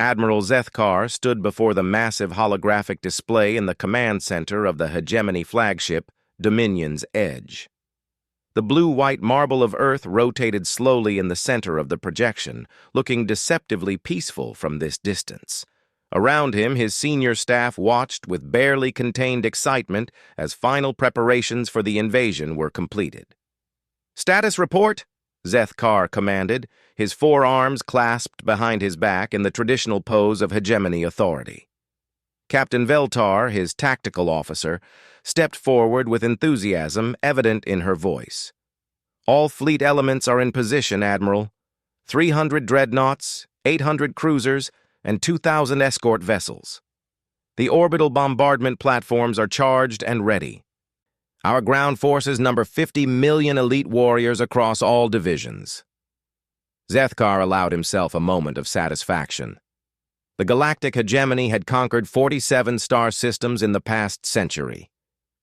Admiral Zethkar stood before the massive holographic display in the command center of the Hegemony flagship, Dominion's Edge. The blue-white marble of Earth rotated slowly in the center of the projection, looking deceptively peaceful from this distance. Around him, his senior staff watched with barely contained excitement as final preparations for the invasion were completed. "Status report," Zethkar commanded, his forearms clasped behind his back in the traditional pose of hegemony authority. Captain Veltar, his tactical officer, stepped forward with enthusiasm evident in her voice. "All fleet elements are in position, Admiral. 300 dreadnoughts, 800 cruisers, and 2,000 escort vessels. The orbital bombardment platforms are charged and ready. Our ground forces number 50 million elite warriors across all divisions." Zethkar allowed himself a moment of satisfaction. The Galactic Hegemony had conquered 47 star systems in the past century.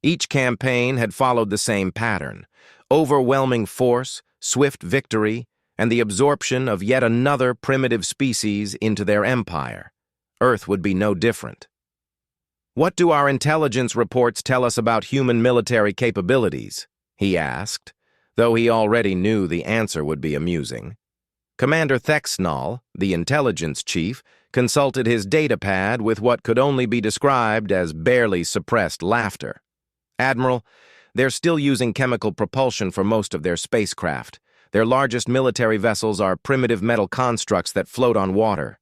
Each campaign had followed the same pattern: overwhelming force, swift victory, and the absorption of yet another primitive species into their empire. Earth would be no different. "What do our intelligence reports tell us about human military capabilities?" he asked, though he already knew the answer would be amusing. Commander Thexnall, the intelligence chief, consulted his datapad with what could only be described as barely suppressed laughter. "Admiral, they're still using chemical propulsion for most of their spacecraft. Their largest military vessels are primitive metal constructs that float on water.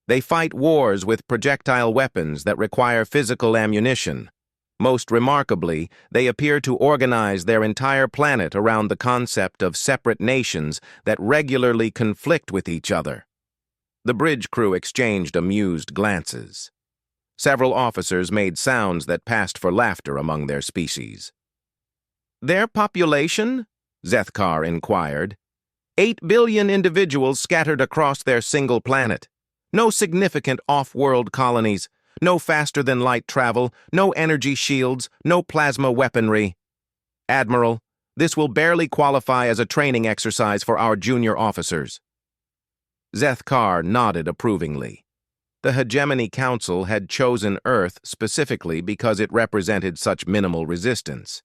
They fight wars with projectile weapons that require physical ammunition. Most remarkably, they appear to organize their entire planet around the concept of separate nations that regularly conflict with each other." The bridge crew exchanged amused glances. Several officers made sounds that passed for laughter among their species. "Their population?" Zethkar inquired. 8 billion individuals scattered across their single planet. No significant off-world colonies, no faster-than-light travel, no energy shields, no plasma weaponry. Admiral, this will barely qualify as a training exercise for our junior officers." Zethkar nodded approvingly. The Hegemony Council had chosen Earth specifically because it represented such minimal resistance.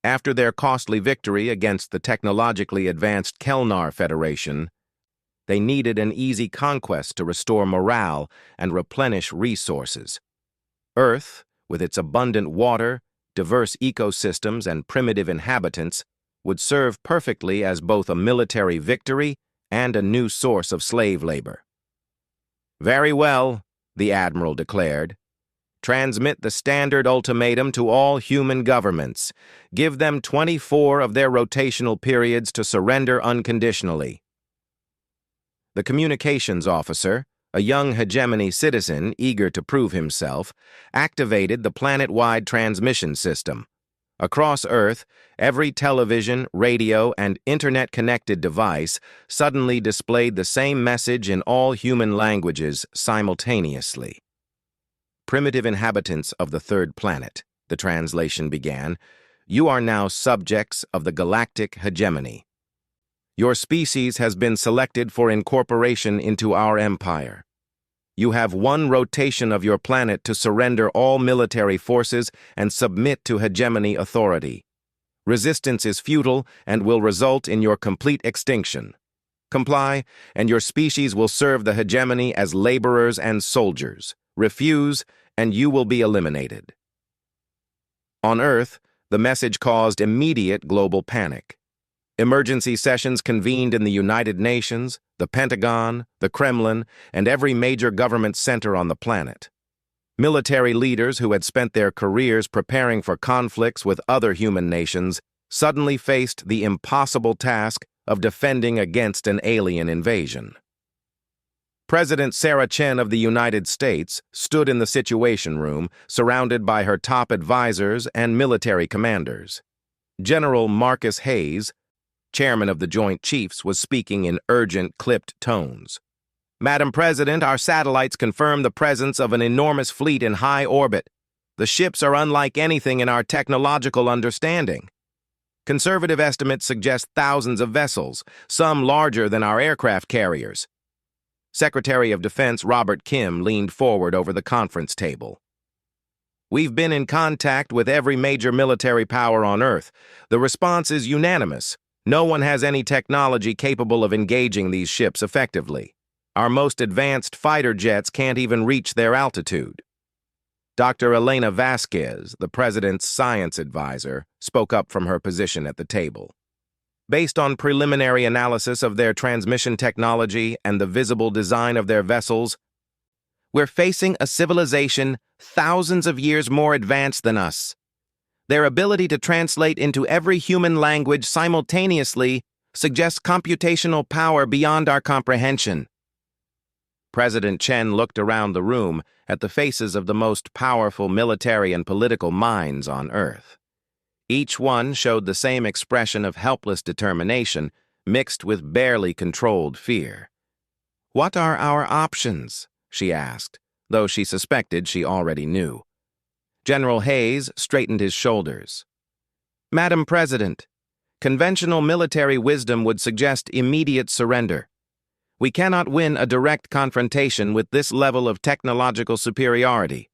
After their costly victory against the technologically advanced Kelnar Federation, they needed an easy conquest to restore morale and replenish resources. Earth, with its abundant water, diverse ecosystems, and primitive inhabitants, would serve perfectly as both a military victory and a new source of slave labor. "Very well," the Admiral declared. "Transmit the standard ultimatum to all human governments. Give them 24 of their rotational periods to surrender unconditionally." The communications officer, a young Hegemony citizen eager to prove himself, activated the planet-wide transmission system. Across Earth, every television, radio, and internet-connected device suddenly displayed the same message in all human languages simultaneously. "Primitive inhabitants of the third planet," the translation began, "you are now subjects of the Galactic Hegemony. Your species has been selected for incorporation into our empire. You have one rotation of your planet to surrender all military forces and submit to hegemony authority. Resistance is futile and will result in your complete extinction. Comply, and your species will serve the hegemony as laborers and soldiers. Refuse, and you will be eliminated." On Earth, the message caused immediate global panic. Emergency sessions convened in the United Nations, the Pentagon, the Kremlin, and every major government center on the planet. Military leaders who had spent their careers preparing for conflicts with other human nations suddenly faced the impossible task of defending against an alien invasion. President Sarah Chen of the United States stood in the Situation Room, surrounded by her top advisors and military commanders. General Marcus Hayes, chairman of the Joint Chiefs, was speaking in urgent, clipped tones. "Madam President, our satellites confirm the presence of an enormous fleet in high orbit. The ships are unlike anything in our technological understanding. Conservative estimates suggest thousands of vessels, some larger than our aircraft carriers. Secretary of Defense Robert Kim leaned forward over the conference table. We've been in contact with every major military power on Earth. The response is unanimous. No one has any technology capable of engaging these ships effectively. Our most advanced fighter jets can't even reach their altitude. Dr. Elena Vasquez, the president's science advisor, spoke up from her position at the table. Based on preliminary analysis of their transmission technology and the visible design of their vessels, we're facing a civilization thousands of years more advanced than us. Their ability to translate into every human language simultaneously suggests computational power beyond our comprehension. President Chen looked around the room at the faces of the most powerful military and political minds on Earth. Each one showed the same expression of helpless determination, mixed with barely controlled fear. "What are our options?" she asked, though she suspected she already knew. General Hayes straightened his shoulders. "Madam President, conventional military wisdom would suggest immediate surrender. We cannot win a direct confrontation with this level of technological superiority."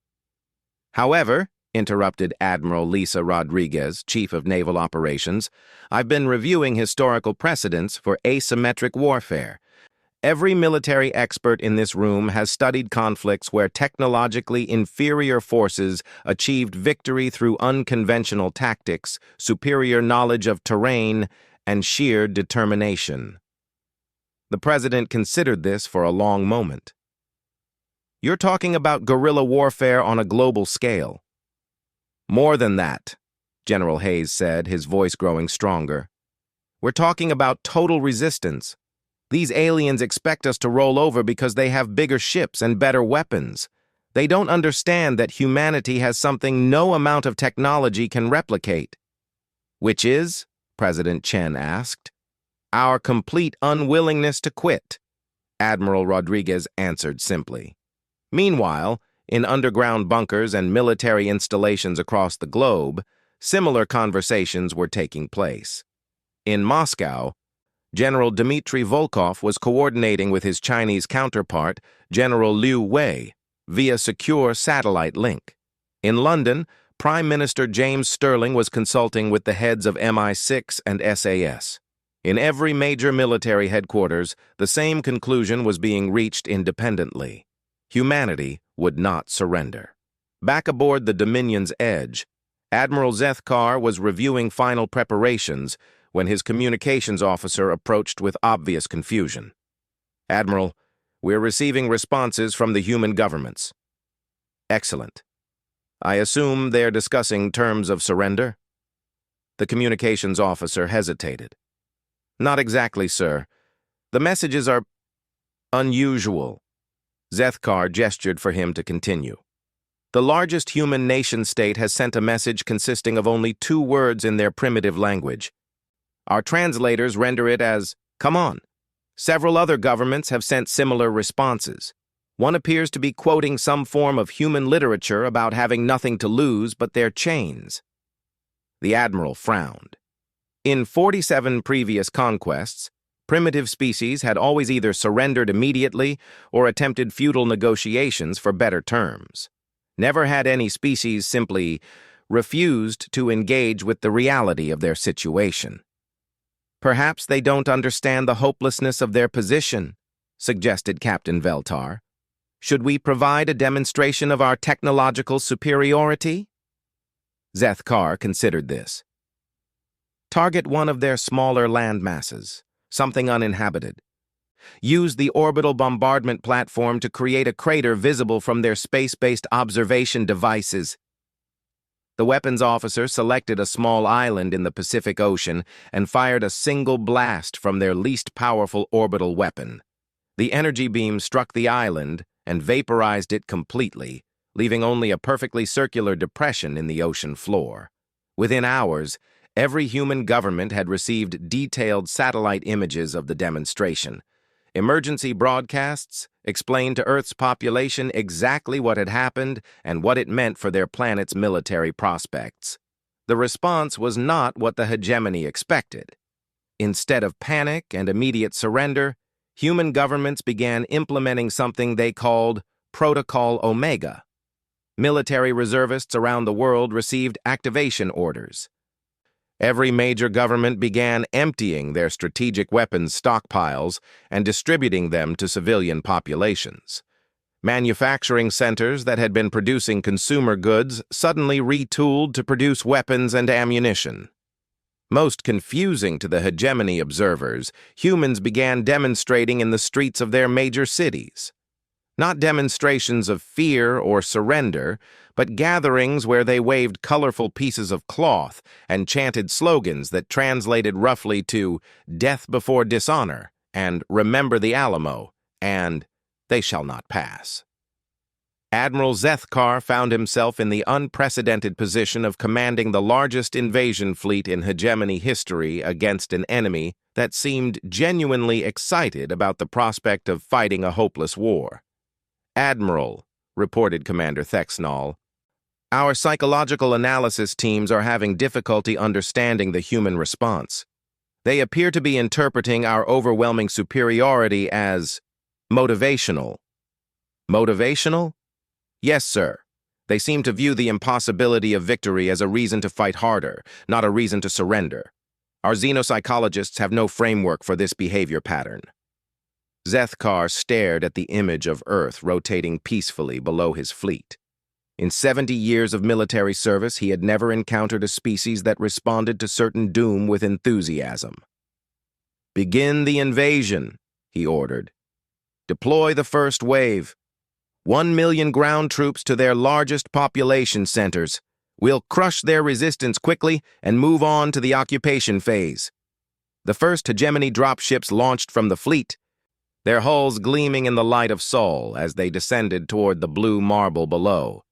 "However," interrupted Admiral Lisa Rodriguez, Chief of Naval Operations, "I've been reviewing historical precedents for asymmetric warfare. Every military expert in this room has studied conflicts where technologically inferior forces achieved victory through unconventional tactics, superior knowledge of terrain, and sheer determination." The president considered this for a long moment. "You're talking about guerrilla warfare on a global scale." "More than that," General Hayes said, his voice growing stronger. "We're talking about total resistance. These aliens expect us to roll over because they have bigger ships and better weapons. They don't understand that humanity has something no amount of technology can replicate." "Which is?" President Chen asked. "Our complete unwillingness to quit," Admiral Rodriguez answered simply. Meanwhile, in underground bunkers and military installations across the globe, similar conversations were taking place. In Moscow, General Dmitry Volkov was coordinating with his Chinese counterpart, General Liu Wei, via secure satellite link. In London, Prime Minister James Sterling was consulting with the heads of MI6 and SAS. In every major military headquarters, the same conclusion was being reached independently. Humanity would not surrender. Back aboard the Dominion's Edge, Admiral Zethkar was reviewing final preparations when his communications officer approached with obvious confusion. "Admiral, we're receiving responses from the human governments." "Excellent. I assume they're discussing terms of surrender?" The communications officer hesitated. "Not exactly, sir. The messages are unusual." Zethkar gestured for him to continue. "The largest human nation-state has sent a message consisting of only 2 words in their primitive language. Our translators render it as, 'Come on.' Several other governments have sent similar responses. One appears to be quoting some form of human literature about having nothing to lose but their chains." The admiral frowned. In 47 previous conquests, primitive species had always either surrendered immediately or attempted feudal negotiations for better terms. Never had any species simply refused to engage with the reality of their situation. "Perhaps they don't understand the hopelessness of their position," suggested Captain Veltar. "Should we provide a demonstration of our technological superiority?" Zethkar considered this. "Target one of their smaller land masses, something uninhabited. Use the orbital bombardment platform to create a crater visible from their space-based observation devices." The weapons officer selected a small island in the Pacific Ocean and fired a single blast from their least powerful orbital weapon. The energy beam struck the island and vaporized it completely, leaving only a perfectly circular depression in the ocean floor. Within hours, every human government had received detailed satellite images of the demonstration. Emergency broadcasts explained to Earth's population exactly what had happened and what it meant for their planet's military prospects. The response was not what the hegemony expected. Instead of panic and immediate surrender, human governments began implementing something they called Protocol Omega. Military reservists around the world received activation orders. Every major government began emptying their strategic weapons stockpiles and distributing them to civilian populations. Manufacturing centers that had been producing consumer goods suddenly retooled to produce weapons and ammunition. Most confusing to the hegemony observers, humans began demonstrating in the streets of their major cities. Not demonstrations of fear or surrender, but gatherings where they waved colorful pieces of cloth and chanted slogans that translated roughly to "Death before dishonor" and "Remember the Alamo" and "They shall not pass." Admiral Zethkar found himself in the unprecedented position of commanding the largest invasion fleet in hegemony history against an enemy that seemed genuinely excited about the prospect of fighting a hopeless war. "Admiral," reported Commander Thexnall, "our psychological analysis teams are having difficulty understanding the human response. They appear to be interpreting our overwhelming superiority as motivational." "Motivational?" "Yes, sir. They seem to view the impossibility of victory as a reason to fight harder, not a reason to surrender. Our xenopsychologists have no framework for this behavior pattern." Zethkar stared at the image of Earth rotating peacefully below his fleet. In 70 years of military service, he had never encountered a species that responded to certain doom with enthusiasm. "Begin the invasion," he ordered. "Deploy the first wave. 1 million ground troops to their largest population centers. We'll crush their resistance quickly and move on to the occupation phase." The first hegemony dropships launched from the fleet, their hulls gleaming in the light of Sol as they descended toward the blue marble below.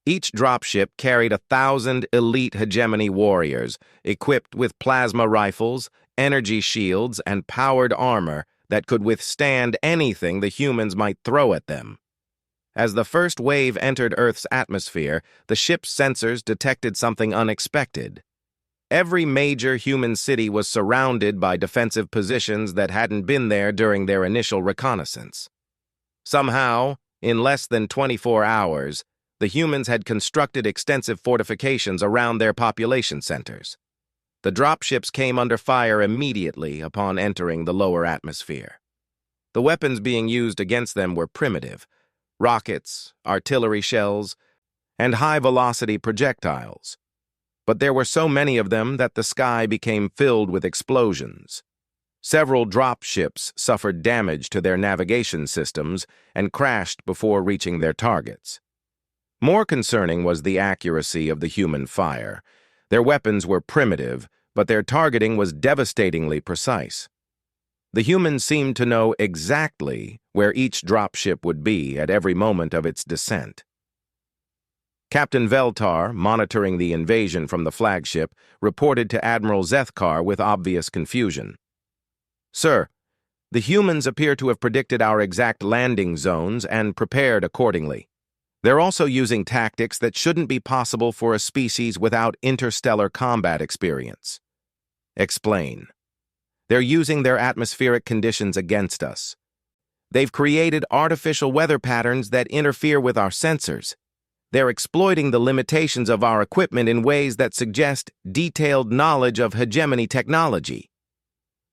Each dropship carried 1,000 elite hegemony warriors, equipped with plasma rifles, energy shields, and powered armor that could withstand anything the humans might throw at them. As the first wave entered Earth's atmosphere, the ship's sensors detected something unexpected. Every major human city was surrounded by defensive positions that hadn't been there during their initial reconnaissance. Somehow, in less than 24 hours, the humans had constructed extensive fortifications around their population centers. The dropships came under fire immediately upon entering the lower atmosphere. The weapons being used against them were primitive: rockets, artillery shells, and high-velocity projectiles. But there were so many of them that the sky became filled with explosions. Several dropships suffered damage to their navigation systems and crashed before reaching their targets. More concerning was the accuracy of the human fire. Their weapons were primitive, but their targeting was devastatingly precise. The humans seemed to know exactly where each dropship would be at every moment of its descent. Captain Veltar, monitoring the invasion from the flagship, reported to Admiral Zethkar with obvious confusion. "Sir, the humans appear to have predicted our exact landing zones and prepared accordingly. They're also using tactics that shouldn't be possible for a species without interstellar combat experience." "Explain." "They're using their atmospheric conditions against us. They've created artificial weather patterns that interfere with our sensors. They're exploiting the limitations of our equipment in ways that suggest detailed knowledge of hegemony technology."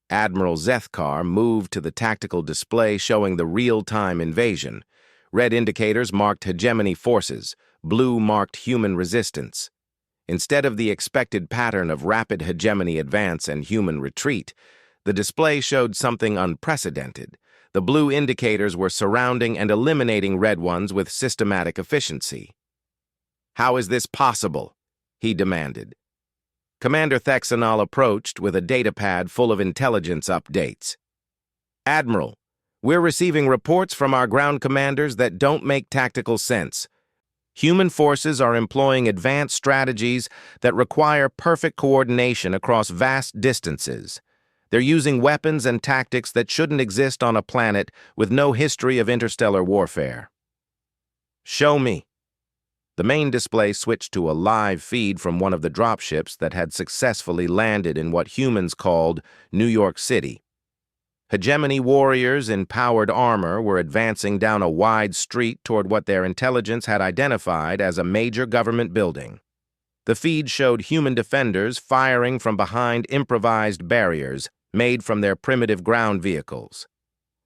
Admiral Zethkar moved to the tactical display showing the real-time invasion. Red indicators marked hegemony forces, blue marked human resistance. Instead of the expected pattern of rapid hegemony advance and human retreat, the display showed something unprecedented. The blue indicators were surrounding and eliminating red ones with systematic efficiency. "How is this possible?" he demanded. Commander Thexanol approached with a datapad full of intelligence updates. "Admiral, we're receiving reports from our ground commanders that don't make tactical sense. Human forces are employing advanced strategies that require perfect coordination across vast distances. They're using weapons and tactics that shouldn't exist on a planet with no history of interstellar warfare." "Show me." The main display switched to a live feed from one of the dropships that had successfully landed in what humans called New York City. Hegemony warriors in powered armor were advancing down a wide street toward what their intelligence had identified as a major government building. The feed showed human defenders firing from behind improvised barriers made from their primitive ground vehicles.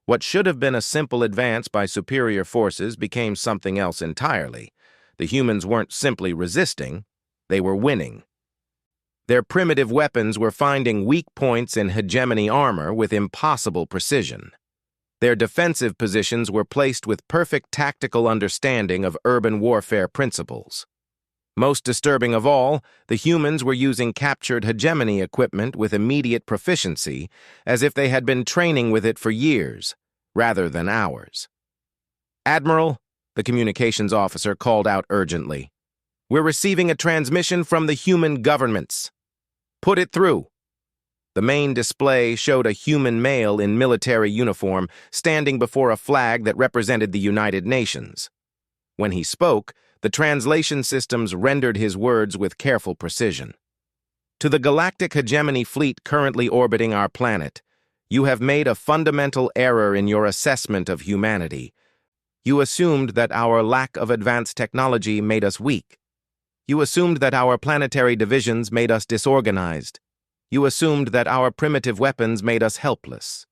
What should have been a simple advance by superior forces became something else entirely. The humans weren't simply resisting, they were winning. Their primitive weapons were finding weak points in hegemony armor with impossible precision. Their defensive positions were placed with perfect tactical understanding of urban warfare principles. Most disturbing of all, the humans were using captured hegemony equipment with immediate proficiency, as if they had been training with it for years, rather than hours. "Admiral," the communications officer called out urgently, "we're receiving a transmission from the human governments. Put it through." The main display showed a human male in military uniform standing before a flag that represented the United Nations. When he spoke, the translation systems rendered his words with careful precision. "To the Galactic Hegemony fleet currently orbiting our planet, you have made a fundamental error in your assessment of humanity. You assumed that our lack of advanced technology made us weak. You assumed that our planetary divisions made us disorganized. You assumed that our primitive weapons made us helpless."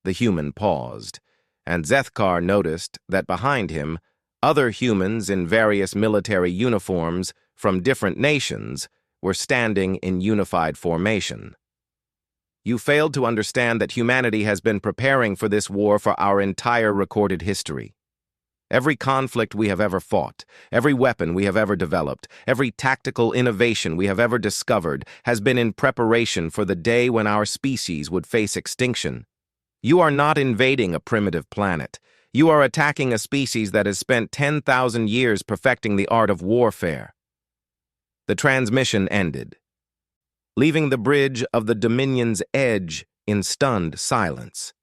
The human paused, and Zethkar noticed that behind him, other humans in various military uniforms from different nations were standing in unified formation. "You failed to understand that humanity has been preparing for this war for our entire recorded history. Every conflict we have ever fought, every weapon we have ever developed, every tactical innovation we have ever discovered has been in preparation for the day when our species would face extinction. You are not invading a primitive planet. You are attacking a species that has spent 10,000 years perfecting the art of warfare." The transmission ended, leaving the bridge of the Dominion's edge in stunned silence.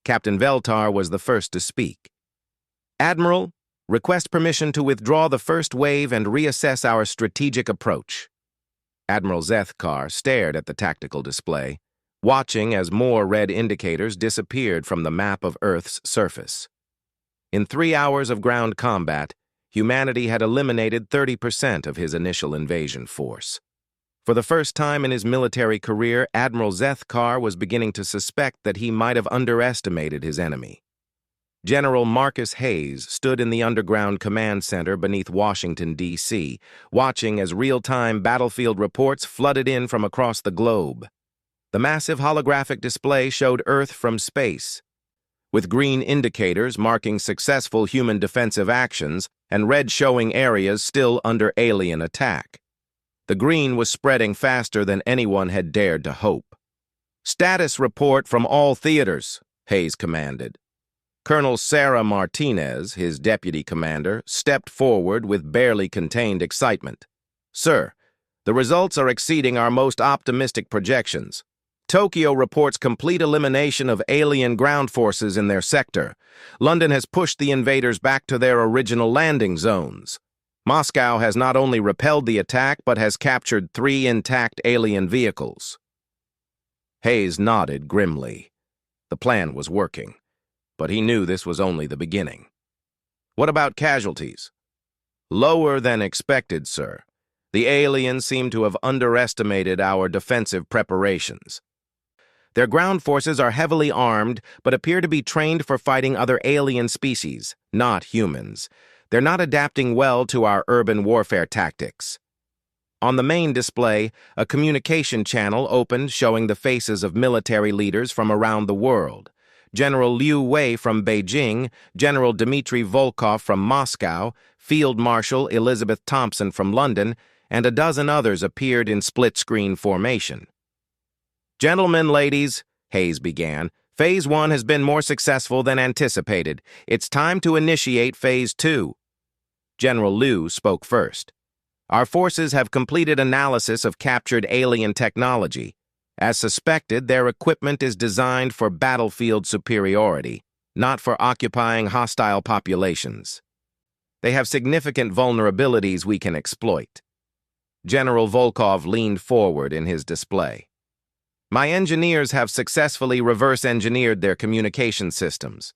Captain Veltar was the first to speak. "Admiral, request permission to withdraw the first wave and reassess our strategic approach." Admiral Zethkar stared at the tactical display, watching as more red indicators disappeared from the map of Earth's surface. In 3 hours of ground combat, humanity had eliminated 30% of his initial invasion force. For the first time in his military career, Admiral Zethkar was beginning to suspect that he might have underestimated his enemy. General Marcus Hayes stood in the underground command center beneath Washington, D.C., watching as real-time battlefield reports flooded in from across the globe. The massive holographic display showed Earth from space, with green indicators marking successful human defensive actions and red showing areas still under alien attack. The green was spreading faster than anyone had dared to hope. "Status report from all theaters," Hayes commanded. Colonel Sarah Martinez, his deputy commander, stepped forward with barely contained excitement. "Sir, the results are exceeding our most optimistic projections. Tokyo reports complete elimination of alien ground forces in their sector. London has pushed the invaders back to their original landing zones. Moscow has not only repelled the attack, but has captured 3 intact alien vehicles." Hayes nodded grimly. The plan was working, but he knew this was only the beginning. "What about casualties?" "Lower than expected, sir. The aliens seem to have underestimated our defensive preparations. Their ground forces are heavily armed, but appear to be trained for fighting other alien species, not humans. They're not adapting well to our urban warfare tactics." On the main display, a communication channel opened showing the faces of military leaders from around the world. General Liu Wei from Beijing, General Dmitry Volkov from Moscow, Field Marshal Elizabeth Thompson from London, and a dozen others appeared in split-screen formation. "Gentlemen, ladies," Hayes began, "Phase 1 has been more successful than anticipated. It's time to initiate Phase 2. General Liu spoke first. "Our forces have completed analysis of captured alien technology. As suspected, their equipment is designed for battlefield superiority, not for occupying hostile populations. They have significant vulnerabilities we can exploit." General Volkov leaned forward in his display. My engineers have successfully reverse-engineered their communication systems.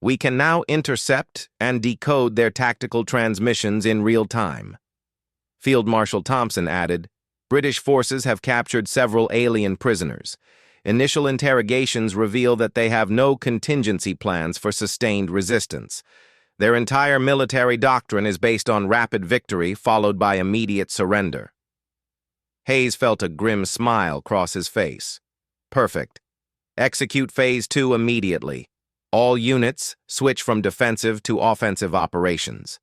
We can now intercept and decode their tactical transmissions in real time. Field Marshal Thompson added, British forces have captured several alien prisoners. Initial interrogations reveal that they have no contingency plans for sustained resistance. Their entire military doctrine is based on rapid victory followed by immediate surrender. Hayes felt a grim smile cross his face. Perfect. Execute Phase 2 immediately. All units switch from defensive to offensive operations.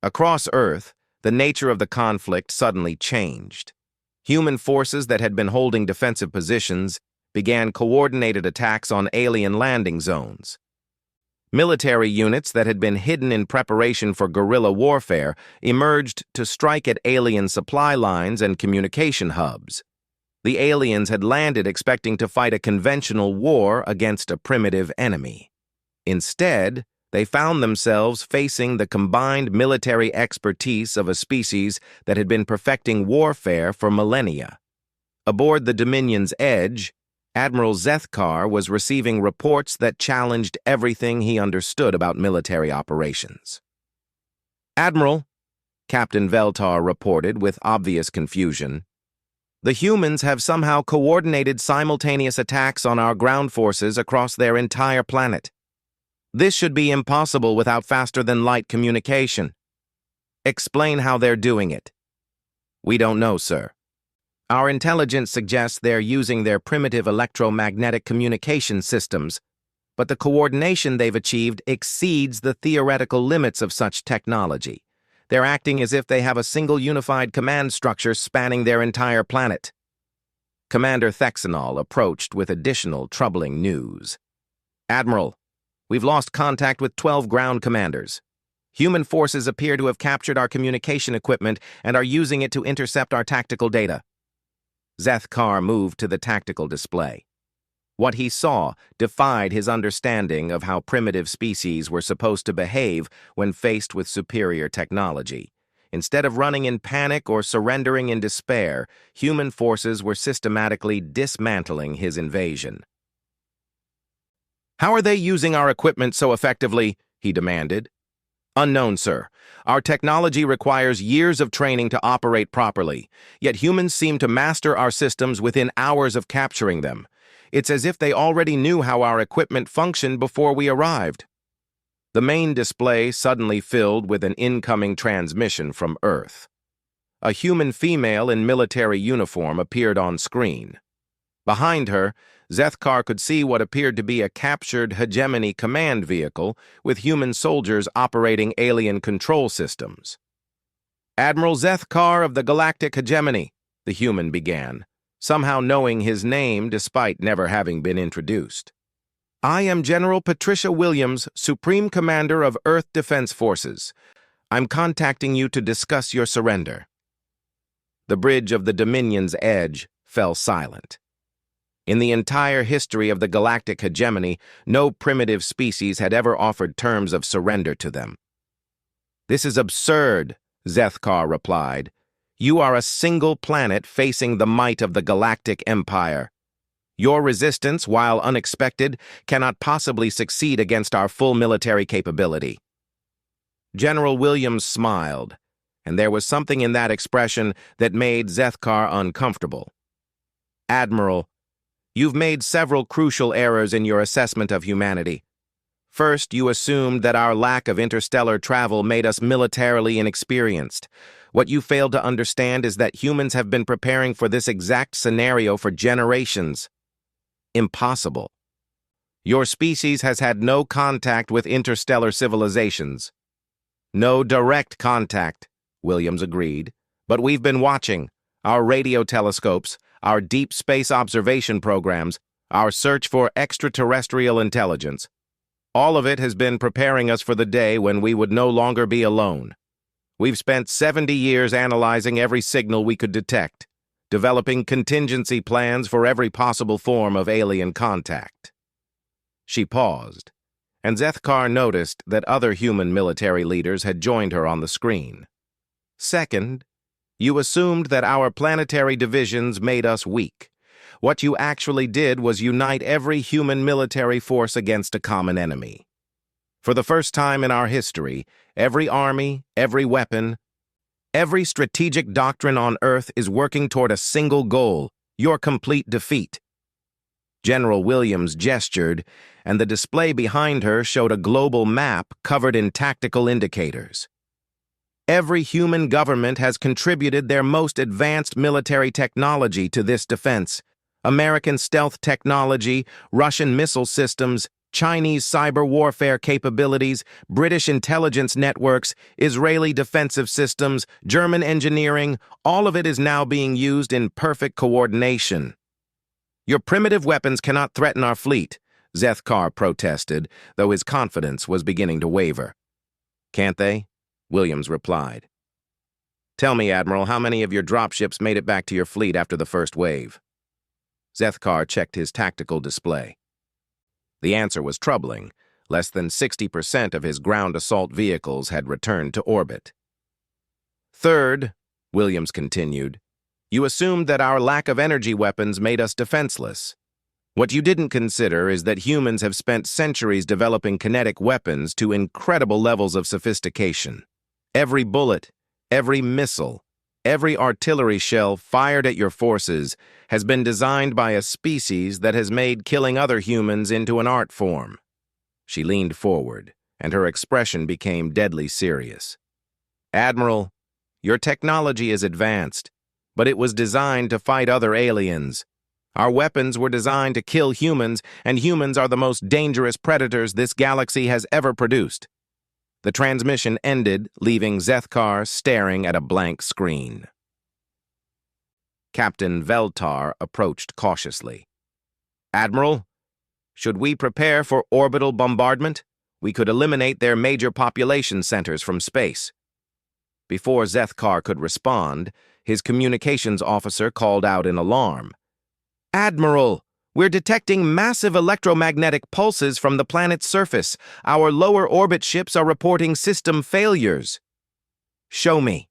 Across Earth, the nature of the conflict suddenly changed. Human forces that had been holding defensive positions began coordinated attacks on alien landing zones. Military units that had been hidden in preparation for guerrilla warfare emerged to strike at alien supply lines and communication hubs. The aliens had landed expecting to fight a conventional war against a primitive enemy. Instead, they found themselves facing the combined military expertise of a species that had been perfecting warfare for millennia. Aboard the Dominion's Edge, Admiral Zethkar was receiving reports that challenged everything he understood about military operations. Admiral, Captain Veltar reported with obvious confusion, the humans have somehow coordinated simultaneous attacks on our ground forces across their entire planet. This should be impossible without faster-than-light communication. Explain how they're doing it. We don't know, sir. Our intelligence suggests they're using their primitive electromagnetic communication systems, but the coordination they've achieved exceeds the theoretical limits of such technology. They're acting as if they have a single unified command structure spanning their entire planet. Commander Thexanol approached with additional troubling news. Admiral, we've lost contact with 12 ground commanders. Human forces appear to have captured our communication equipment and are using it to intercept our tactical data. Zethkar moved to the tactical display. What he saw defied his understanding of how primitive species were supposed to behave when faced with superior technology. Instead of running in panic or surrendering in despair, human forces were systematically dismantling his invasion. How are they using our equipment so effectively? He demanded. Unknown, sir. Our technology requires years of training to operate properly, yet humans seem to master our systems within hours of capturing them. It's as if they already knew how our equipment functioned before we arrived. The main display suddenly filled with an incoming transmission from Earth. A human female in military uniform appeared on screen. Behind her, Zethkar could see what appeared to be a captured hegemony command vehicle with human soldiers operating alien control systems. Admiral Zethkar of the Galactic Hegemony, the human began, somehow knowing his name despite never having been introduced. I am General Patricia Williams, Supreme Commander of Earth Defense Forces. I'm contacting you to discuss your surrender. The bridge of the Dominion's Edge fell silent. In the entire history of the galactic hegemony, no primitive species had ever offered terms of surrender to them. This is absurd, Zethkar replied. You are a single planet facing the might of the galactic empire. Your resistance, while unexpected, cannot possibly succeed against our full military capability. General Williams smiled, and there was something in that expression that made Zethkar uncomfortable. Admiral, you've made several crucial errors in your assessment of humanity. First, you assumed that our lack of interstellar travel made us militarily inexperienced. What you failed to understand is that humans have been preparing for this exact scenario for generations. Impossible. Your species has had no contact with interstellar civilizations. No direct contact, Williams agreed, but we've been watching. Our radio telescopes, our deep space observation programs, our search for extraterrestrial intelligence. All of it has been preparing us for the day when we would no longer be alone. We've spent 70 years analyzing every signal we could detect, developing contingency plans for every possible form of alien contact. She paused, and Zethkar noticed that other human military leaders had joined her on the screen. Second, you assumed that our planetary divisions made us weak. What you actually did was unite every human military force against a common enemy. For the first time in our history, every army, every weapon, every strategic doctrine on Earth is working toward a single goal: your complete defeat. General Williams gestured, and the display behind her showed a global map covered in tactical indicators. Every human government has contributed their most advanced military technology to this defense: American stealth technology, Russian missile systems, Chinese cyber warfare capabilities, British intelligence networks, Israeli defensive systems, German engineering. All of it is now being used in perfect coordination. Your primitive weapons cannot threaten our fleet, Zethkar protested, though his confidence was beginning to waver. Can't they? Williams replied. Tell me, Admiral, how many of your dropships made it back to your fleet after the first wave? Zethkar checked his tactical display. The answer was troubling. Less than 60% of his ground assault vehicles had returned to orbit. Third, Williams continued, you assumed that our lack of energy weapons made us defenseless. What you didn't consider is that humans have spent centuries developing kinetic weapons to incredible levels of sophistication. Every bullet, every missile, every artillery shell fired at your forces has been designed by a species that has made killing other humans into an art form. She leaned forward, and her expression became deadly serious. Admiral, your technology is advanced, but it was designed to fight other aliens. Our weapons were designed to kill humans, and humans are the most dangerous predators this galaxy has ever produced. The transmission ended, leaving Zethkar staring at a blank screen. Captain Veltar approached cautiously. Admiral, should we prepare for orbital bombardment? We could eliminate their major population centers from space. Before Zethkar could respond, his communications officer called out in alarm. Admiral, we're detecting massive electromagnetic pulses from the planet's surface. Our lower orbit ships are reporting system failures. Show me.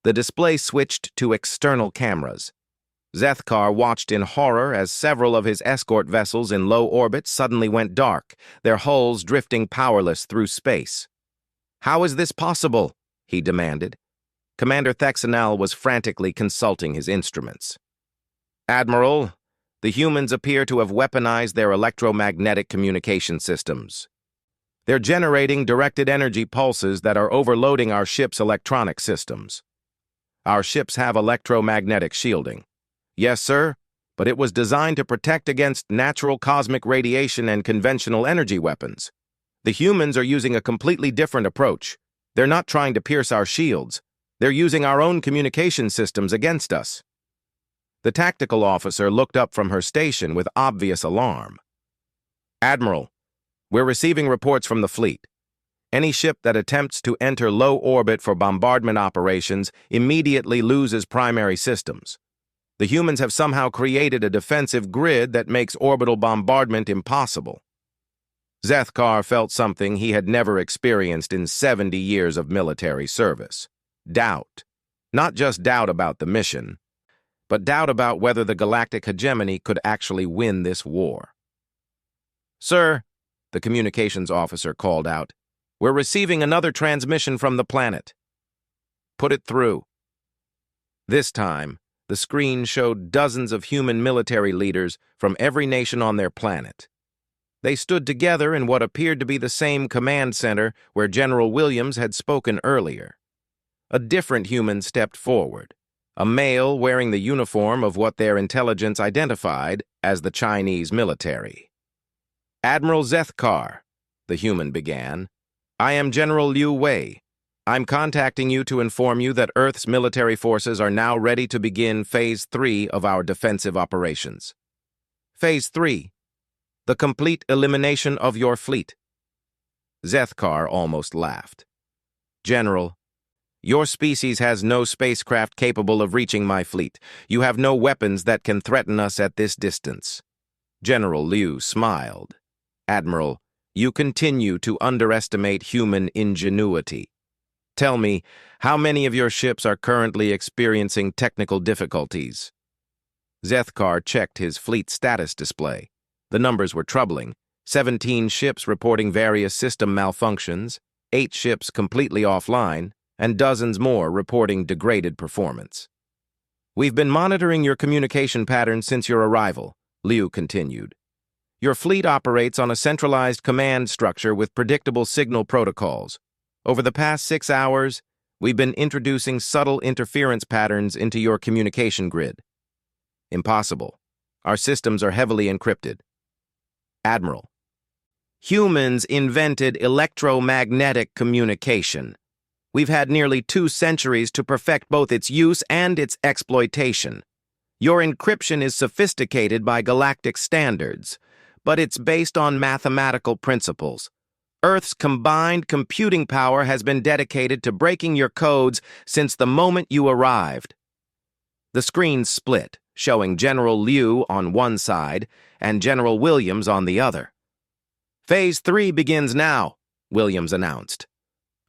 The display switched to external cameras. Zethkar watched in horror as several of his escort vessels in low orbit suddenly went dark, their hulls drifting powerless through space. How is this possible? He demanded. Commander Thexanel was frantically consulting his instruments. Admiral, the humans appear to have weaponized their electromagnetic communication systems. They're generating directed energy pulses that are overloading our ship's electronic systems. Our ships have electromagnetic shielding. Yes, sir, but it was designed to protect against natural cosmic radiation and conventional energy weapons. The humans are using a completely different approach. They're not trying to pierce our shields. They're using our own communication systems against us. The tactical officer looked up from her station with obvious alarm. Admiral, we're receiving reports from the fleet. Any ship that attempts to enter low orbit for bombardment operations immediately loses primary systems. The humans have somehow created a defensive grid that makes orbital bombardment impossible. Zethkar felt something he had never experienced in 70 years of military service. Doubt. Not just doubt about the mission, but doubt about whether the galactic hegemony could actually win this war. Sir, the communications officer called out, we're receiving another transmission from the planet. Put it through. This time, the screen showed dozens of human military leaders from every nation on their planet. They stood together in what appeared to be the same command center where General Williams had spoken earlier. A different human stepped forward, a male wearing the uniform of what their intelligence identified as the Chinese military. Admiral Zethkar, the human began, I am General Liu Wei. I'm contacting you to inform you that Earth's military forces are now ready to begin Phase 3 of our defensive operations. Phase 3. The complete elimination of your fleet. Zethkar almost laughed. General, your species has no spacecraft capable of reaching my fleet. You have no weapons that can threaten us at this distance. General Liu smiled. Admiral, you continue to underestimate human ingenuity. Tell me, how many of your ships are currently experiencing technical difficulties? Zethkar checked his fleet status display. The numbers were troubling. 17 ships reporting various system malfunctions, 8 ships completely offline, and dozens more reporting degraded performance. "We've been monitoring your communication patterns since your arrival," Liu continued. "Your fleet operates on a centralized command structure with predictable signal protocols. Over the past 6 hours, we've been introducing subtle interference patterns into your communication grid." "Impossible. Our systems are heavily encrypted." "Admiral, humans invented electromagnetic communication. We've had nearly 2 centuries to perfect both its use and its exploitation. Your encryption is sophisticated by galactic standards, but it's based on mathematical principles. Earth's combined computing power has been dedicated to breaking your codes since the moment you arrived." The screen split, showing General Liu on one side and General Williams on the other. "Phase 3 begins now," Williams announced.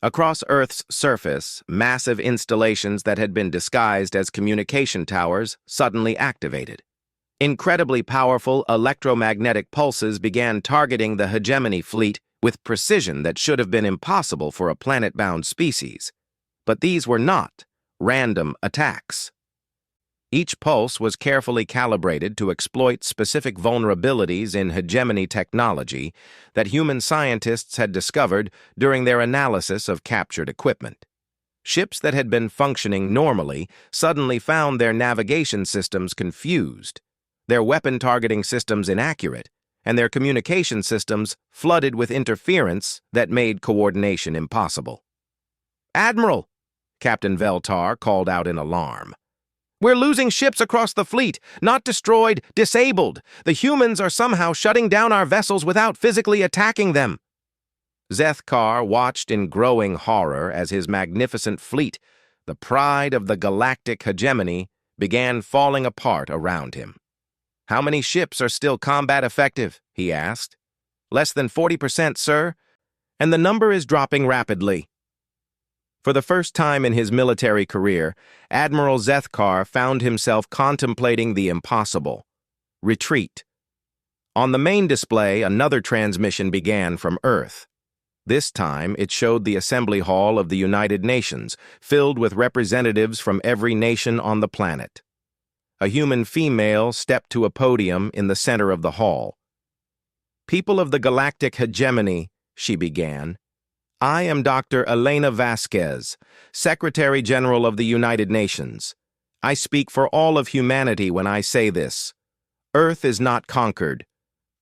Across Earth's surface, massive installations that had been disguised as communication towers suddenly activated. Incredibly powerful electromagnetic pulses began targeting the hegemony fleet with precision that should have been impossible for a planet-bound species. But these were not random attacks. Each pulse was carefully calibrated to exploit specific vulnerabilities in hegemony technology that human scientists had discovered during their analysis of captured equipment. Ships that had been functioning normally suddenly found their navigation systems confused, their weapon targeting systems inaccurate, and their communication systems flooded with interference that made coordination impossible. "Admiral," Captain Veltar called out in alarm. "We're losing ships across the fleet, not destroyed, disabled. The humans are somehow shutting down our vessels without physically attacking them." Zethkar watched in growing horror as his magnificent fleet, the pride of the galactic hegemony, began falling apart around him. "How many ships are still combat effective?" he asked. "Less than 40%, sir, and the number is dropping rapidly." For the first time in his military career, Admiral Zethkar found himself contemplating the impossible: retreat. On the main display, another transmission began from Earth. This time, it showed the Assembly Hall of the United Nations, filled with representatives from every nation on the planet. A human female stepped to a podium in the center of the hall. "People of the galactic hegemony," she began, "I am Dr. Elena Vasquez, Secretary General of the United Nations. I speak for all of humanity when I say this. Earth is not conquered.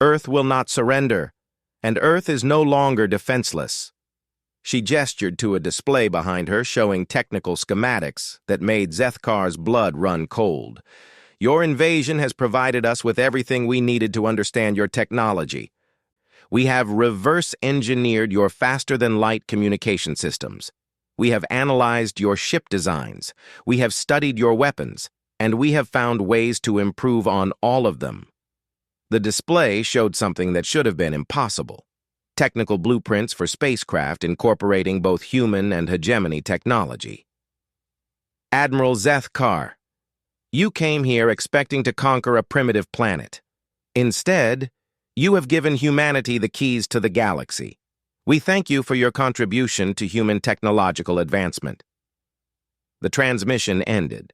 Earth will not surrender. And Earth is no longer defenseless." She gestured to a display behind her showing technical schematics that made Zethkar's blood run cold. "Your invasion has provided us with everything we needed to understand your technology. We have reverse-engineered your faster-than-light communication systems. We have analyzed your ship designs. We have studied your weapons, and we have found ways to improve on all of them." The display showed something that should have been impossible: technical blueprints for spacecraft incorporating both human and hegemony technology. "Admiral Zethkar, you came here expecting to conquer a primitive planet. Instead, you have given humanity the keys to the galaxy. We thank you for your contribution to human technological advancement." The transmission ended.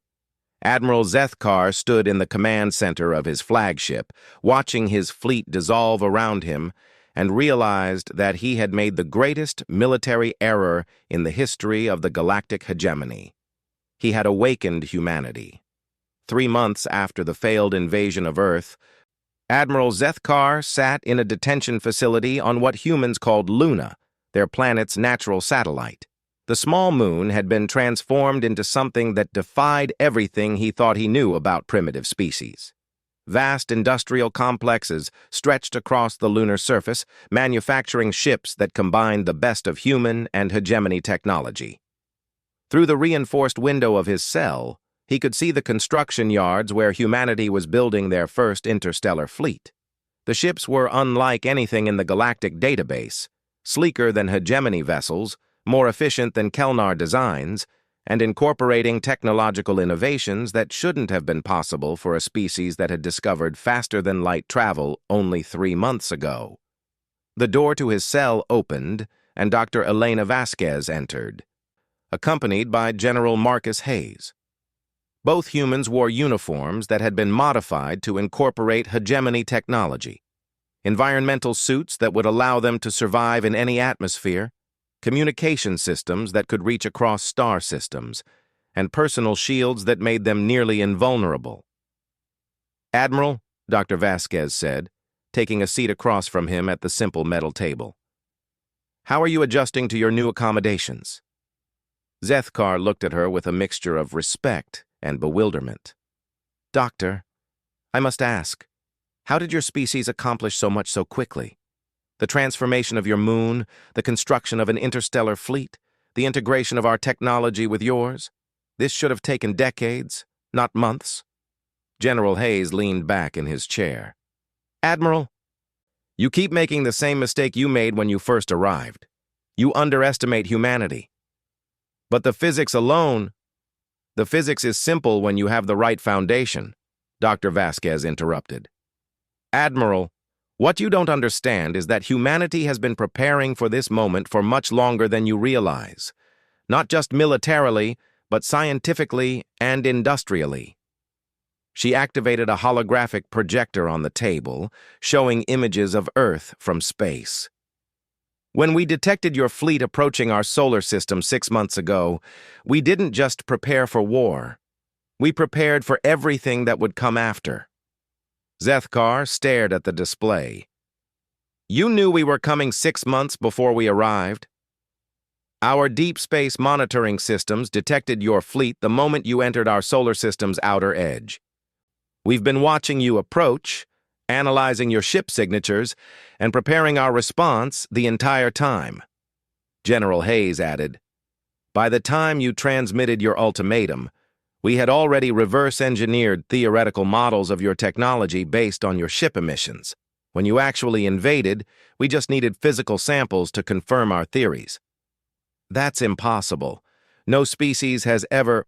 Admiral Zethkar stood in the command center of his flagship, watching his fleet dissolve around him, and realized that he had made the greatest military error in the history of the galactic hegemony. He had awakened humanity. 3 months after the failed invasion of Earth, Admiral Zethkar sat in a detention facility on what humans called Luna, their planet's natural satellite. The small moon had been transformed into something that defied everything he thought he knew about primitive species. Vast industrial complexes stretched across the lunar surface, manufacturing ships that combined the best of human and hegemony technology. Through the reinforced window of his cell, he could see the construction yards where humanity was building their first interstellar fleet. The ships were unlike anything in the galactic database, sleeker than hegemony vessels, more efficient than Kelnar designs, and incorporating technological innovations that shouldn't have been possible for a species that had discovered faster-than-light travel only 3 months ago. The door to his cell opened, and Dr. Elena Vasquez entered, accompanied by General Marcus Hayes. Both humans wore uniforms that had been modified to incorporate hegemony technology, environmental suits that would allow them to survive in any atmosphere, communication systems that could reach across star systems, and personal shields that made them nearly invulnerable. "Admiral," Dr. Vasquez said, taking a seat across from him at the simple metal table. "How are you adjusting to your new accommodations?" Zethkar looked at her with a mixture of respect and bewilderment. "Doctor, I must ask, how did your species accomplish so much so quickly? The transformation of your moon, the construction of an interstellar fleet, the integration of our technology with yours? This should have taken decades, not months." General Hayes leaned back in his chair. "Admiral, you keep making the same mistake you made when you first arrived. You underestimate humanity. But the physics is simple when you have the right foundation," Dr. Vasquez interrupted. "Admiral, what you don't understand is that humanity has been preparing for this moment for much longer than you realize, not just militarily, but scientifically and industrially." She activated a holographic projector on the table, showing images of Earth from space. "When we detected your fleet approaching our solar system 6 months ago, we didn't just prepare for war. We prepared for everything that would come after." Zethkar stared at the display. "You knew we were coming 6 months before we arrived? Our deep space monitoring systems detected your fleet the moment you entered our solar system's outer edge. We've been watching you approach, analyzing your ship signatures, and preparing our response the entire time." General Hayes added, "By the time you transmitted your ultimatum, we had already reverse-engineered theoretical models of your technology based on your ship emissions. When you actually invaded, we just needed physical samples to confirm our theories." "That's impossible. No species has ever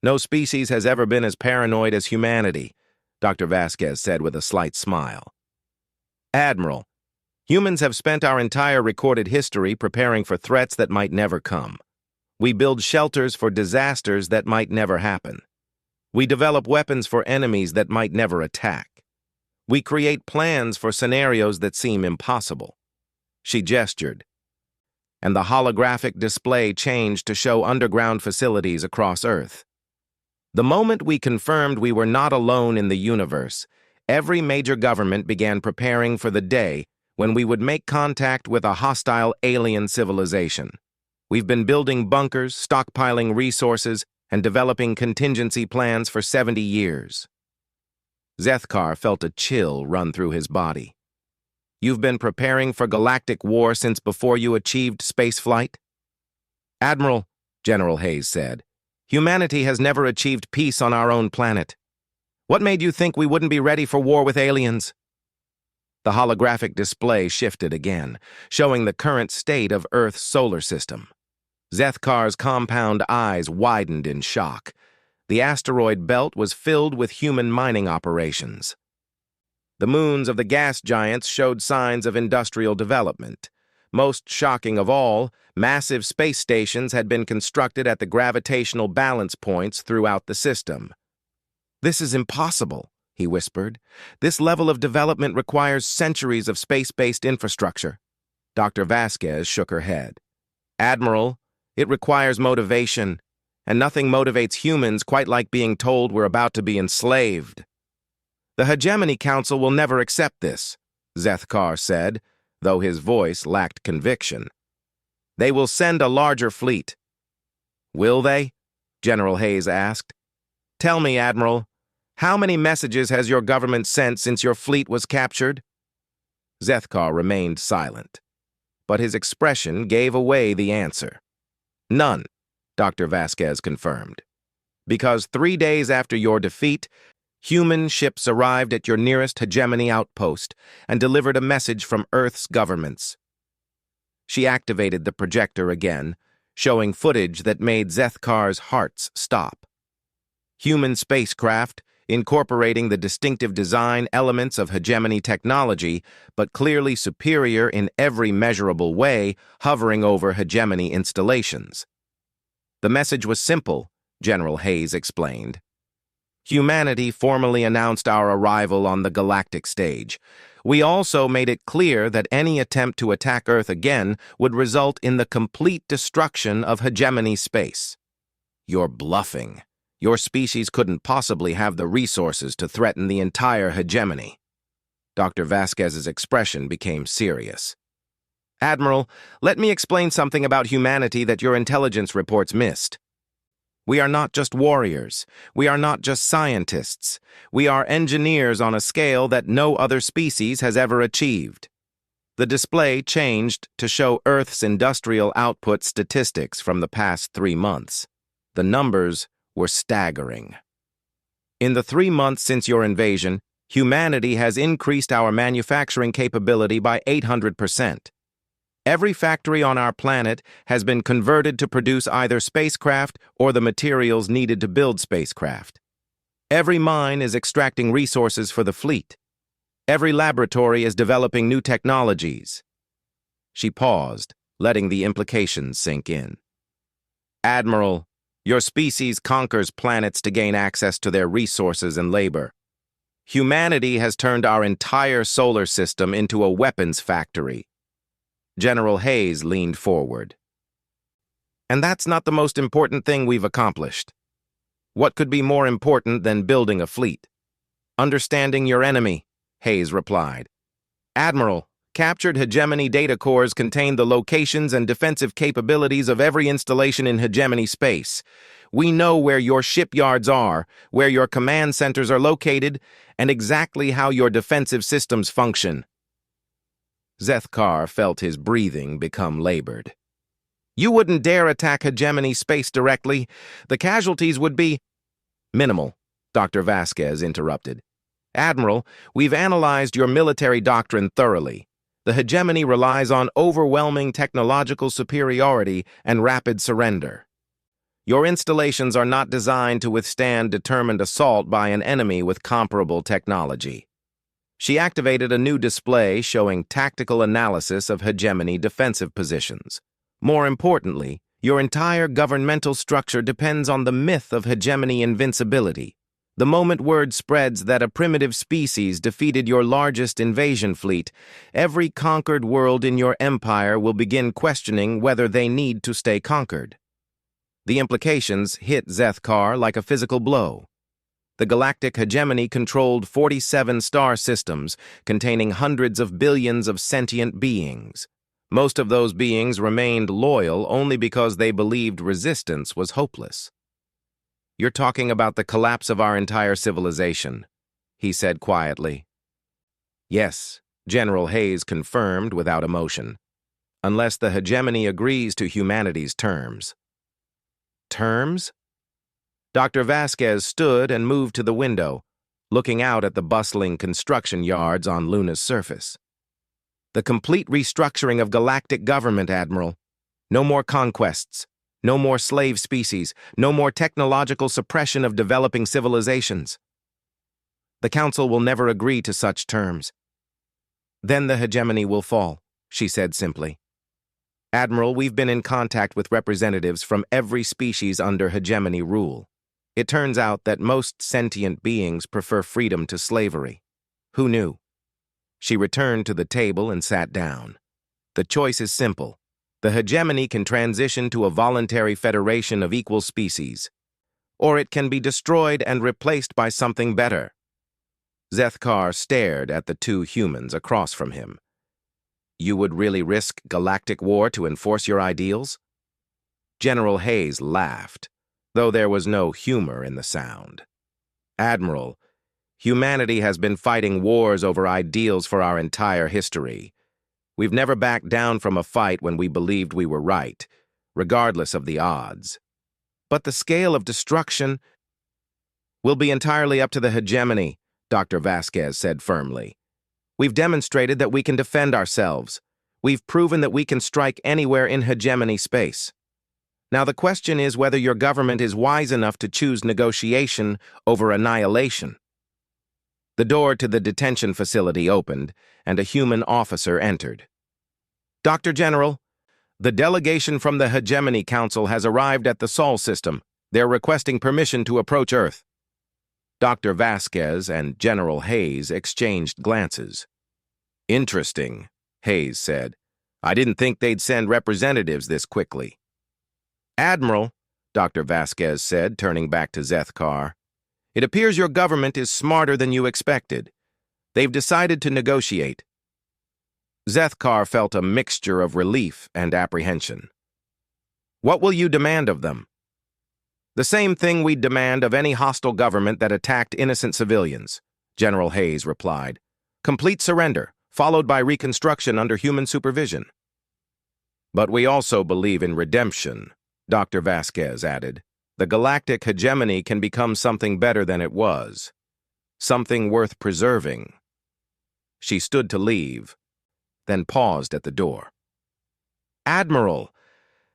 been as paranoid as humanity," Dr. Vasquez said with a slight smile. "Admiral, humans have spent our entire recorded history preparing for threats that might never come. We build shelters for disasters that might never happen. We develop weapons for enemies that might never attack. We create plans for scenarios that seem impossible." She gestured, and the holographic display changed to show underground facilities across Earth. The moment we confirmed we were not alone in the universe, every major government began preparing for the day when we would make contact with a hostile alien civilization. We've been building bunkers, stockpiling resources, and developing contingency plans for 70 years. Zethkar felt a chill run through his body. "You've been preparing for galactic war since before you achieved spaceflight?" "Admiral," General Hayes said, "humanity has never achieved peace on our own planet. What made you think we wouldn't be ready for war with aliens?" The holographic display shifted again, showing the current state of Earth's solar system. Zethkar's compound eyes widened in shock. The asteroid belt was filled with human mining operations. The moons of the gas giants showed signs of industrial development. Most shocking of all, massive space stations had been constructed at the gravitational balance points throughout the system. "This is impossible," he whispered. "This level of development requires centuries of space-based infrastructure." Dr. Vasquez shook her head. "Admiral, it requires motivation, and nothing motivates humans quite like being told we're about to be enslaved." "The Hegemony Council will never accept this," Zethkar said, though his voice lacked conviction. "They will send a larger fleet." "Will they?" General Hayes asked. "Tell me, Admiral, how many messages has your government sent since your fleet was captured?" Zethkar remained silent, but his expression gave away the answer. "None," Dr. Vasquez confirmed. "Because 3 days after your defeat, human ships arrived at your nearest hegemony outpost and delivered a message from Earth's governments." She activated the projector again, showing footage that made Zethkar's hearts stop. Human spacecraft, incorporating the distinctive design elements of hegemony technology, but clearly superior in every measurable way, hovering over hegemony installations. The message was simple, General Hayes explained. Humanity formally announced our arrival on the galactic stage. We also made it clear that any attempt to attack Earth again would result in the complete destruction of hegemony space. You're bluffing. Your species couldn't possibly have the resources to threaten the entire hegemony. Dr. Vasquez's expression became serious. Admiral, let me explain something about humanity that your intelligence reports missed. We are not just warriors. We are not just scientists. We are engineers on a scale that no other species has ever achieved. The display changed to show Earth's industrial output statistics from the past 3 months. The numbers were staggering. In the 3 months since your invasion, humanity has increased our manufacturing capability by 800%. Every factory on our planet has been converted to produce either spacecraft or the materials needed to build spacecraft. Every mine is extracting resources for the fleet. Every laboratory is developing new technologies. She paused, letting the implications sink in. Admiral, your species conquers planets to gain access to their resources and labor. Humanity has turned our entire solar system into a weapons factory. General Hayes leaned forward. And that's not the most important thing we've accomplished. What could be more important than building a fleet? Understanding your enemy, Hayes replied. Admiral, captured hegemony data cores contain the locations and defensive capabilities of every installation in hegemony space. We know where your shipyards are, where your command centers are located, and exactly how your defensive systems function. Zethkar felt his breathing become labored. You wouldn't dare attack hegemony space directly. The casualties would be minimal, Dr. Vasquez interrupted. Admiral, we've analyzed your military doctrine thoroughly. The hegemony relies on overwhelming technological superiority and rapid surrender. Your installations are not designed to withstand determined assault by an enemy with comparable technology. She activated a new display showing tactical analysis of hegemony defensive positions. More importantly, your entire governmental structure depends on the myth of hegemony invincibility. The moment word spreads that a primitive species defeated your largest invasion fleet, every conquered world in your empire will begin questioning whether they need to stay conquered. The implications hit Zethkar like a physical blow. The galactic hegemony controlled 47 star systems containing hundreds of billions of sentient beings. Most of those beings remained loyal only because they believed resistance was hopeless. You're talking about the collapse of our entire civilization, he said quietly. Yes, General Hayes confirmed without emotion. Unless the hegemony agrees to humanity's terms. Terms? Dr. Vasquez stood and moved to the window, looking out at the bustling construction yards on Luna's surface. The complete restructuring of galactic government, Admiral. No more conquests. No more slave species. No more technological suppression of developing civilizations. The Council will never agree to such terms. Then the hegemony will fall, she said simply. Admiral, we've been in contact with representatives from every species under hegemony rule. It turns out that most sentient beings prefer freedom to slavery. Who knew? She returned to the table and sat down. The choice is simple. The hegemony can transition to a voluntary federation of equal species, or it can be destroyed and replaced by something better. Zethkar stared at the two humans across from him. You would really risk galactic war to enforce your ideals? General Hayes laughed, though there was no humor in the sound. Admiral, humanity has been fighting wars over ideals for our entire history. We've never backed down from a fight when we believed we were right, regardless of the odds. But the scale of destruction will be entirely up to the hegemony, Dr. Vasquez said firmly. We've demonstrated that we can defend ourselves. We've proven that we can strike anywhere in hegemony space. Now the question is whether your government is wise enough to choose negotiation over annihilation. The door to the detention facility opened, and a human officer entered. Dr. General, the delegation from the Hegemony Council has arrived at the Sol system. They're requesting permission to approach Earth. Dr. Vasquez and General Hayes exchanged glances. Interesting, Hayes said. I didn't think they'd send representatives this quickly. Admiral, Dr. Vasquez said, turning back to Zethkar, it appears your government is smarter than you expected. They've decided to negotiate. Zethkar felt a mixture of relief and apprehension. What will you demand of them? The same thing we'd demand of any hostile government that attacked innocent civilians, General Hayes replied. Complete surrender, followed by reconstruction under human supervision. But we also believe in redemption, Dr. Vasquez added. The galactic hegemony can become something better than it was. Something worth preserving. She stood to leave, then paused at the door. Admiral,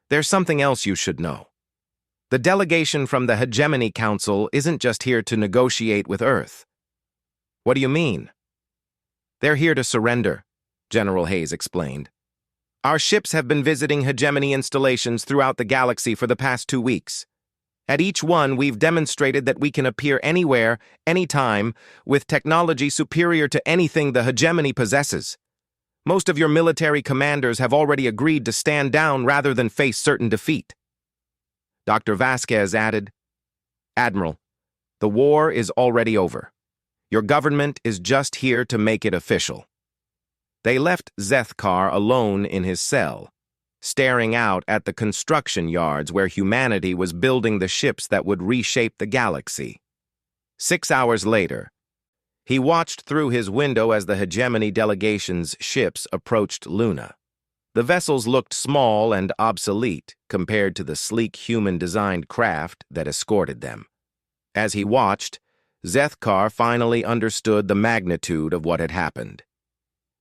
there's something else you should know. The delegation from the Hegemony Council isn't just here to negotiate with Earth. What do you mean? They're here to surrender, General Hayes explained. Our ships have been visiting hegemony installations throughout the galaxy for the past 2 weeks. At each one, we've demonstrated that we can appear anywhere, anytime, with technology superior to anything the hegemony possesses. Most of your military commanders have already agreed to stand down rather than face certain defeat. Dr. Vasquez added, Admiral, the war is already over. Your government is just here to make it official. They left Zethkar alone in his cell, staring out at the construction yards where humanity was building the ships that would reshape the galaxy. 6 hours later, he watched through his window as the hegemony delegation's ships approached Luna. The vessels looked small and obsolete compared to the sleek human-designed craft that escorted them. As he watched, Zethkar finally understood the magnitude of what had happened.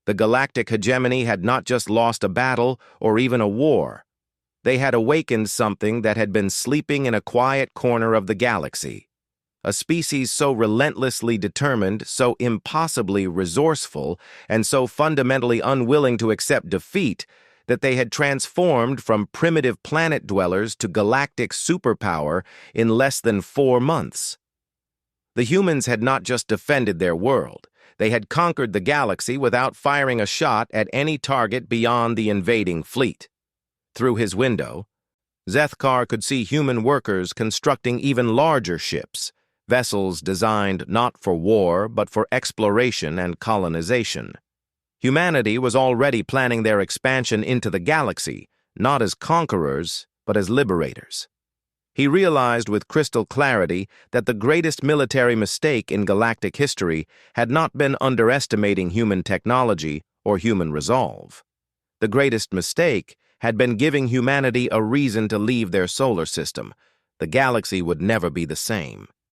The galactic hegemony had not just lost a battle or even a war. They had awakened something that had been sleeping in a quiet corner of the galaxy. A species so relentlessly determined, so impossibly resourceful, and so fundamentally unwilling to accept defeat that they had transformed from primitive planet dwellers to galactic superpower in less than 4 months. The humans had not just defended their world. They had conquered the galaxy without firing a shot at any target beyond the invading fleet. Through his window, Zethkar could see human workers constructing even larger ships, vessels designed not for war but for exploration and colonization. Humanity was already planning their expansion into the galaxy, not as conquerors, but as liberators. He realized with crystal clarity that the greatest military mistake in galactic history had not been underestimating human technology or human resolve. The greatest mistake had been giving humanity a reason to leave their solar system. The galaxy would never be the same.